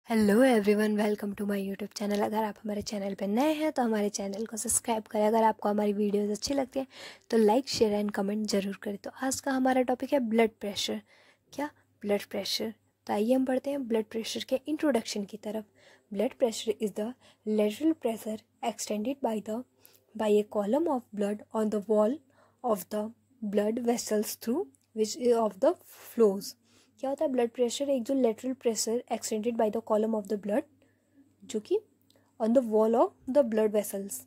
Hello everyone, welcome to my YouTube channel. अगर आप हमारे चैनल पर नए हैं तो हमारे चैनल को सब्सक्राइब करें। अगर आपको हमारी वीडियोस अच्छी लगती हैं तो लाइक, शेयर एंड कमेंट ज़रूर करें। तो आज का हमारा टॉपिक है ब्लड प्रेशर। क्या ब्लड प्रेशर? तो आइए हम बढ़ते हैं ब्लड प्रेशर के इंट्रोडक्शन की तरफ। Blood pressure is the lateral pressure extended by A column of blood on the wall of the blood vessels through which of the flows. क्या होता है ब्लड प्रेशर? एक जो lateral pressure extended by the column of the blood, जो कि on the wall of the blood vessels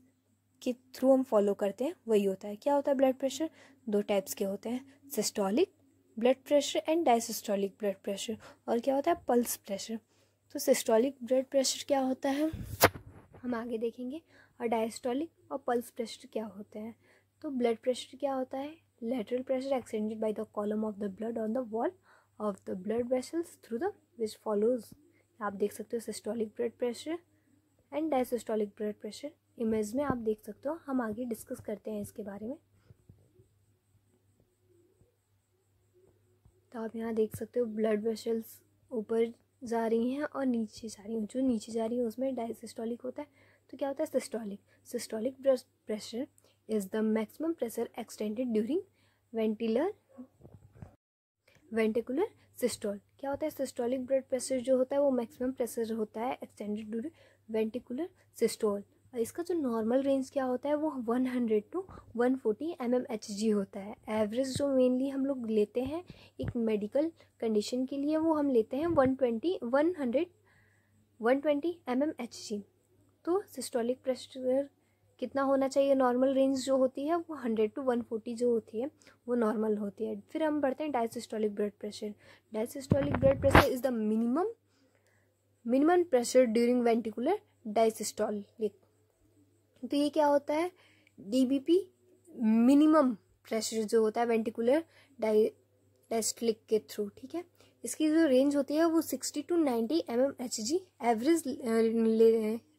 के through हम follow करते हैं, वही होता है। क्या होता है ब्लड प्रेशर? दो टाइप्स के होते हैं, systolic blood pressure and diastolic blood pressure. और क्या होता है पल्स प्रेशर। तो सिस्टोलिक ब्लड प्रेशर क्या होता है हम आगे देखेंगे, और डायस्टोलिक और पल्स प्रेशर क्या होते हैं। तो ब्लड प्रेशर क्या होता है? Lateral pressure extended by the column of the blood on the wall of the blood vessels through the which follows. आप देख सकते हो systolic blood pressure and diastolic blood pressure. Image में आप देख सकते हो, हम आगे डिस्कस करते हैं इसके बारे में। तो आप यहाँ देख सकते हो ब्लड वेसल्स ऊपर जा रही हैं और नीचे जा रही हैं। जो नीचे जा रही है उसमें डायसिस्टोलिक होता है। तो क्या होता है systolic? Systolic blood pressure is the maximum pressure extended during ventricular systole. क्या होता है सिस्टोलिक ब्लड प्रेशर जो होता है वो मैक्सिमम प्रेशर होता है एक्सटेंडेड ड्यूरिंग वेंटिकुलर सिस्टोल। और इसका जो नॉर्मल रेंज क्या होता है वो 100 टू 140 mmHg होता है। एवरेज जो मेनली हम लोग लेते हैं एक मेडिकल कंडीशन के लिए, वो हम लेते हैं 120 mmHg। तो सिस्टोलिक प्रेशर कितना होना चाहिए? नॉर्मल रेंज जो होती है वो 100 टू 140 जो होती है वो नॉर्मल होती है। फिर हम बढ़ते हैं diastolic blood pressure. Diastolic blood pressure is the minimum pressure during ventricular diastolic. तो ये क्या होता है? डीबीपी मिनिमम प्रेशर जो होता है वेंटिकुलर डायस्टोलिक के थ्रू, ठीक है। इसकी जो रेंज होती है वो 60 टू 90 mmHg। एवरेज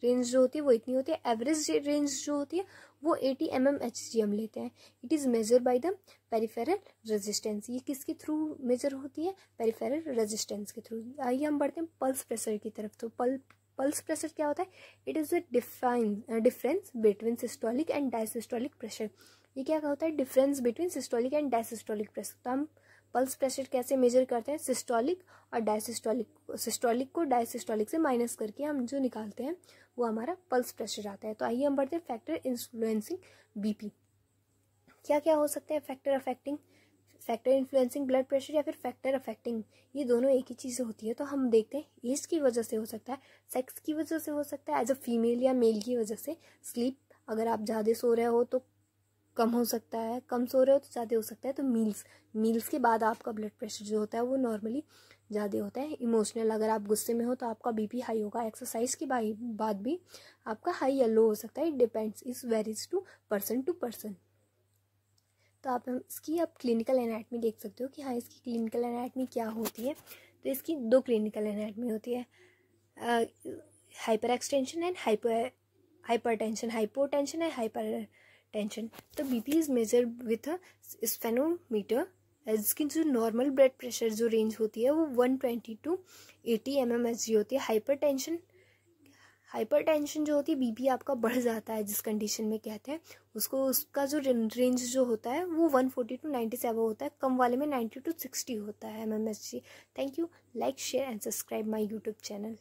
रेंज जो होती है वो इतनी होती है। एवरेज रेंज जो होती है वो 80 mmHg हम लेते हैं। It is measure by the peripheral resistance. ये किसके थ्रू मेजर होती है? पेरिफेरल रेजिस्टेंस के थ्रू। आइए हम बढ़ते हैं पल्स प्रेशर की तरफ। तो पल्स प्रेशर क्या होता है? It is the difference between systolic and diastolic pressure. ये क्या होता है? Difference between systolic and diastolic pressure. तो हम पल्स प्रेशर कैसे मेजर करते हैं? सिस्टोलिक और डायसिस्टोलिक, सिस्टोलिक को डायसिस्टोलिक से माइनस करके हम जो निकालते हैं वो हमारा पल्स प्रेशर आता है। तो आइए हम बढ़ते हैं फैक्टर इन्फ्लुएंसिंग बीपी। क्या क्या हो सकते हैं फैक्टर इन्फ्लुएंसिंग ब्लड प्रेशर या फिर फैक्टर अफेक्टिंग? ये दोनों एक ही चीज़ होती है। तो हम देखते हैं एज की वजह से हो सकता है, सेक्स की वजह से हो सकता है, एज अ फीमेल या मेल की वजह से, स्लीप अगर आप ज़्यादा सो रहे हो तो कम हो सकता है, कम सो रहे हो तो ज़्यादा हो सकता है। तो मील्स के बाद आपका ब्लड प्रेशर जो होता है वो नॉर्मली ज़्यादा होता है। इमोशनल, अगर आप गुस्से में हो तो आपका बीपी हाई होगा। एक्सरसाइज के बाद भी आपका हाई या लो हो सकता है। It depends, is varies to person. तो आप इसकी आप क्लिनिकल एनाटमी देख सकते हो कि हाँ इसकी क्लिनिकल एनाटमी क्या होती है। तो इसकी दो क्लिनिकल एनाटमी होती है, hyper extension and hypotension and hypertension. तो BP is measured with a sphenometer. इसकी जो नॉर्मल ब्लड प्रेशर जो रेंज होती है वो 120 टू 80 mmHg होती है। हाइपरटेंशन जो होती है, बीपी आपका बढ़ जाता है जिस कंडीशन में कहते हैं उसको, उसका जो रेंज जो होता है वो 140 टू 97 होता है। कम वाले में 90 टू 60 होता है mmHg। Thank you. Like, share and subscribe my YouTube channel.